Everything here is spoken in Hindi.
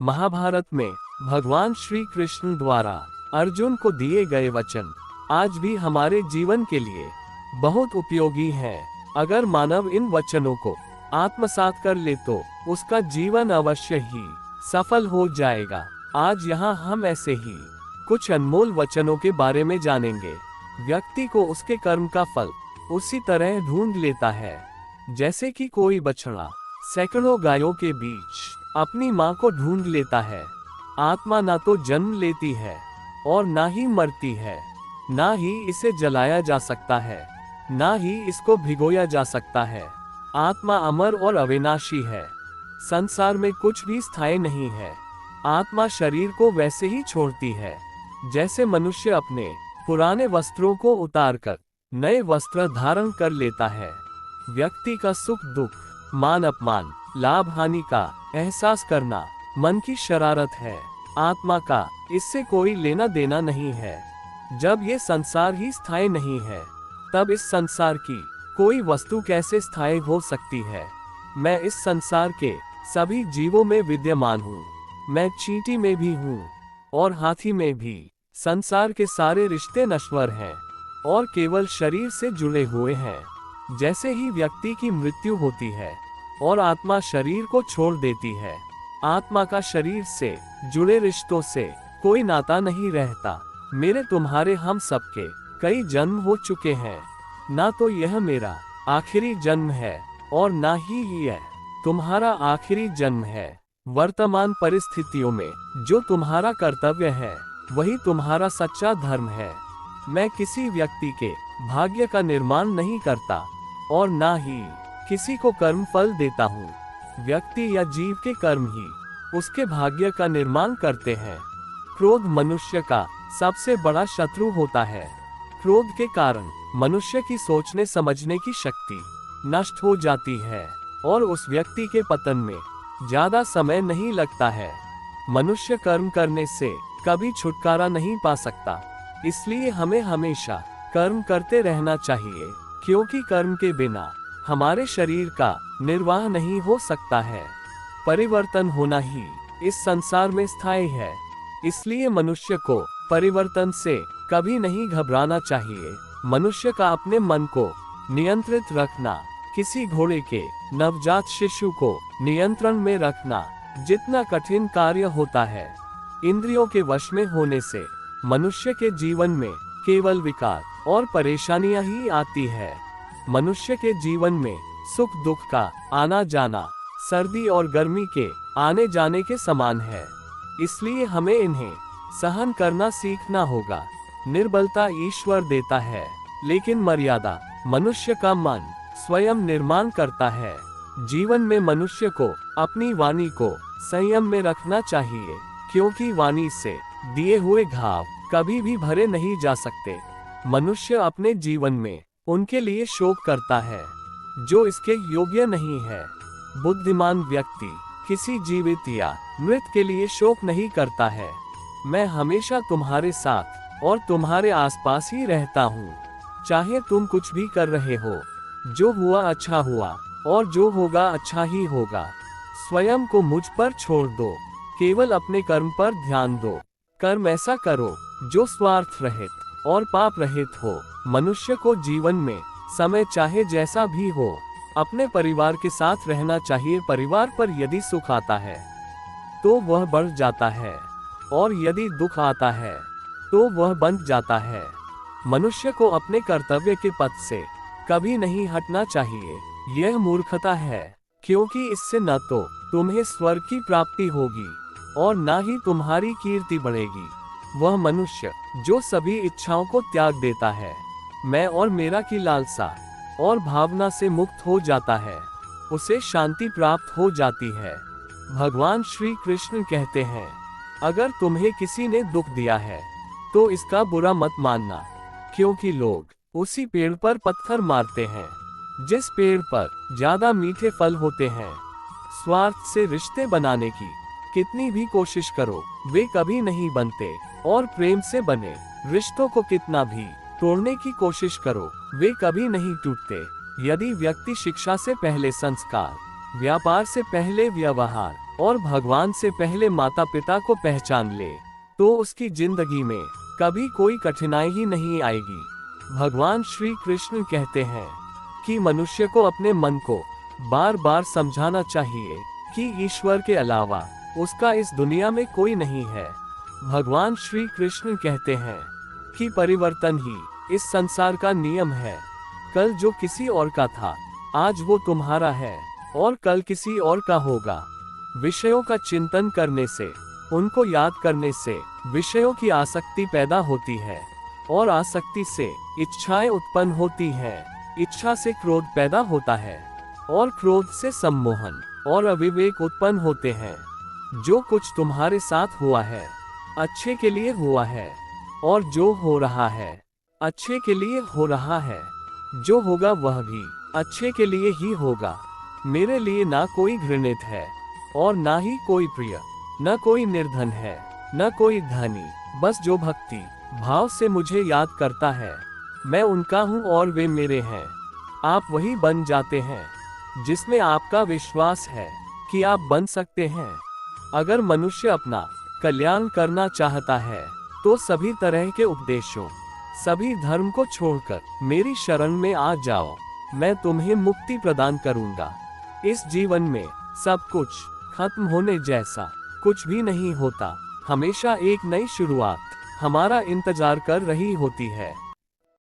महाभारत में भगवान श्री कृष्ण द्वारा अर्जुन को दिए गए वचन आज भी हमारे जीवन के लिए बहुत उपयोगी हैं। अगर मानव इन वचनों को आत्मसात कर ले तो उसका जीवन अवश्य ही सफल हो जाएगा। आज यहाँ हम ऐसे ही कुछ अनमोल वचनों के बारे में जानेंगे। व्यक्ति को उसके कर्म का फल उसी तरह ढूंढ लेता है जैसे कि कोई बछड़ा सैकड़ों गायों के बीच अपनी माँ को ढूंढ लेता है। आत्मा ना तो जन्म लेती है और ना ही मरती है, ना ही इसे जलाया जा सकता है, ना ही इसको भिगोया जा सकता है। आत्मा अमर और अविनाशी है। संसार में कुछ भी स्थायी नहीं है। आत्मा शरीर को वैसे ही छोड़ती है जैसे मनुष्य अपने पुराने वस्त्रों को उतारकर नए वस्त्र धारण कर लेता है। व्यक्ति का सुख दुख, मान अपमान, लाभ हानि का एहसास करना मन की शरारत है। आत्मा का इससे कोई लेना देना नहीं है। जब ये संसार ही स्थायी नहीं है तब इस संसार की कोई वस्तु कैसे स्थायी हो सकती है। मैं इस संसार के सभी जीवों में विद्यमान हूँ। मैं चींटी में भी हूँ और हाथी में भी। संसार के सारे रिश्ते नश्वर हैं और केवल शरीर से जुड़े हुए हैं। जैसे ही व्यक्ति की मृत्यु होती है और आत्मा शरीर को छोड़ देती है, आत्मा का शरीर से जुड़े रिश्तों से कोई नाता नहीं रहता। मेरे तुम्हारे हम सबके कई जन्म हो चुके हैं। ना तो यह मेरा आखिरी जन्म है और ना ही यह तुम्हारा आखिरी जन्म है। वर्तमान परिस्थितियों में जो तुम्हारा कर्तव्य है वही तुम्हारा सच्चा धर्म है। मैं किसी व्यक्ति के भाग्य का निर्माण नहीं करता और ना ही किसी को कर्म फल देता हूँ। व्यक्ति या जीव के कर्म ही उसके भाग्य का निर्माण करते हैं। क्रोध मनुष्य का सबसे बड़ा शत्रु होता है। क्रोध के कारण मनुष्य की सोचने समझने की शक्ति नष्ट हो जाती है और उस व्यक्ति के पतन में ज्यादा समय नहीं लगता है। मनुष्य कर्म करने से कभी छुटकारा नहीं पा सकता, इसलिए हमें हमेशा कर्म करते रहना चाहिए, क्योंकि कर्म के बिना हमारे शरीर का निर्वाह नहीं हो सकता है। परिवर्तन होना ही इस संसार में स्थायी है, इसलिए मनुष्य को परिवर्तन से कभी नहीं घबराना चाहिए। मनुष्य का अपने मन को नियंत्रित रखना किसी घोड़े के नवजात शिशु को नियंत्रण में रखना जितना कठिन कार्य होता है। इंद्रियों के वश में होने से मनुष्य के जीवन में केवल विकार और परेशानियां ही आती है। मनुष्य के जीवन में सुख दुख का आना जाना सर्दी और गर्मी के आने जाने के समान है, इसलिए हमें इन्हें सहन करना सीखना होगा। निर्बलता ईश्वर देता है, लेकिन मर्यादा मनुष्य का मन स्वयं निर्माण करता है। जीवन में मनुष्य को अपनी वाणी को संयम में रखना चाहिए, क्योंकि वाणी से दिए हुए घाव कभी भी भरे नहीं जा सकते। मनुष्य अपने जीवन में उनके लिए शोक करता है जो इसके योग्य नहीं है। बुद्धिमान व्यक्ति किसी जीवित या मृत के लिए शोक नहीं करता है। मैं हमेशा तुम्हारे साथ और तुम्हारे आसपास ही रहता हूँ। चाहे तुम कुछ भी कर रहे हो, जो हुआ अच्छा हुआ और जो होगा अच्छा ही होगा। स्वयं को मुझ पर छोड़ दो, केवल अपने कर्म पर ध्यान दो। कर्म ऐसा करो जो स्वार्थ रहित और पाप रहित हो। मनुष्य को जीवन में समय चाहे जैसा भी हो अपने परिवार के साथ रहना चाहिए। परिवार पर यदि सुख आता है तो वह बढ़ जाता है और यदि दुख आता है तो वह बंध जाता है। मनुष्य को अपने कर्तव्य के पथ से कभी नहीं हटना चाहिए। यह मूर्खता है, क्योंकि इससे न तो तुम्हें स्वर्ग की प्राप्ति होगी और न ही तुम्हारी कीर्ति बढ़ेगी। वह मनुष्य जो सभी इच्छाओं को त्याग देता है, मैं और मेरा की लालसा और भावना से मुक्त हो जाता है, उसे शांति प्राप्त हो जाती है। भगवान श्री कृष्ण कहते हैं, अगर तुम्हें किसी ने दुख दिया है तो इसका बुरा मत मानना, क्योंकि लोग उसी पेड़ पर पत्थर मारते हैं जिस पेड़ पर ज्यादा मीठे फल होते हैं। स्वार्थ से रिश्ते बनाने की कितनी भी कोशिश करो, वे कभी नहीं बनते, और प्रेम से बने रिश्तों को कितना भी तोड़ने की कोशिश करो, वे कभी नहीं टूटते। यदि व्यक्ति शिक्षा से पहले संस्कार, व्यापार से पहले व्यवहार और भगवान से पहले माता पिता को पहचान ले, तो उसकी जिंदगी में कभी कोई कठिनाई ही नहीं आएगी। भगवान श्री कृष्ण कहते हैं कि मनुष्य को अपने मन को बार बार समझाना चाहिए कि ईश्वर के अलावा उसका इस दुनिया में कोई नहीं है। भगवान श्री कृष्ण कहते हैं कि परिवर्तन ही इस संसार का नियम है। कल जो किसी और का था, आज वो तुम्हारा है और कल किसी और का होगा। विषयों का चिंतन करने से, उनको याद करने से विषयों की आसक्ति पैदा होती है और आसक्ति से इच्छाएं उत्पन्न होती हैं। इच्छा से क्रोध पैदा होता है और क्रोध से सम्मोहन और अविवेक उत्पन्न होते हैं। जो कुछ तुम्हारे साथ हुआ है अच्छे के लिए हुआ है, और जो हो रहा है अच्छे के लिए हो रहा है। जो होगा वह भी अच्छे के लिए ही होगा। मेरे लिए ना कोई घृणित है और ना ही कोई प्रिय, न कोई निर्धन है न कोई धनी। बस जो भक्ति भाव से मुझे याद करता है, मैं उनका हूँ और वे मेरे हैं। आप वही बन जाते हैं जिसमें आपका विश्वास है कि आप बन सकते हैं। अगर मनुष्य अपना कल्याण करना चाहता है तो सभी तरह के उपदेशों, सभी धर्म को छोड़कर मेरी शरण में आ जाओ। मैं तुम्हें मुक्ति प्रदान करूंगा। इस जीवन में सब कुछ खत्म होने जैसा कुछ भी नहीं होता। हमेशा एक नई शुरुआत हमारा इंतजार कर रही होती है।